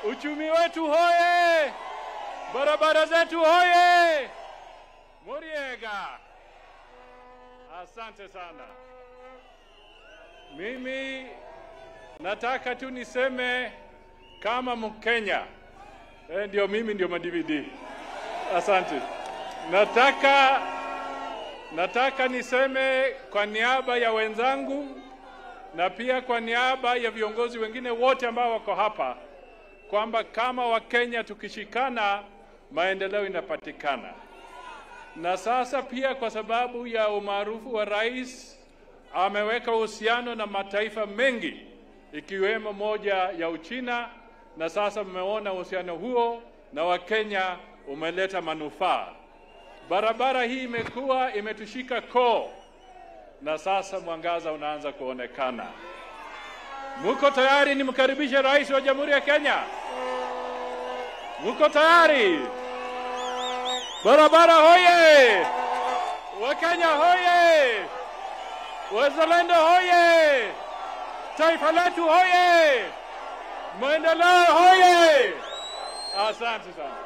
Uchumi wetu hoye! Barabara zetu hoye! Muriega! Asante sana. Mimi nataka tu niseme kama Mkenya. Ndio mimi ndio ma-DVD. Asante. Nataka niseme kwa niaba ya wenzangu na pia kwa niaba ya viongozi wengine wote ambao wako hapa kwamba kama Wakenya tukishikana maendeleo inapatikana. Na sasa pia kwa sababu ya umaarufu wa rais ameweka uhusiano na mataifa mengi ikiwemo moja ya Uchina, na sasa mmeona uhusiano huo na Wakenya umeleta manufaa. Barabara hii imetushika koo na sasa mwangaza unaanza kuonekana. Muko tayari nimkaribishe rais wa Jamhuri ya Kenya? Muko tayari? Barabara hoye! Wakenya hoye! Wazalendo hoye! Taifa letu hoye! Maendeleo hoye! Asante sana.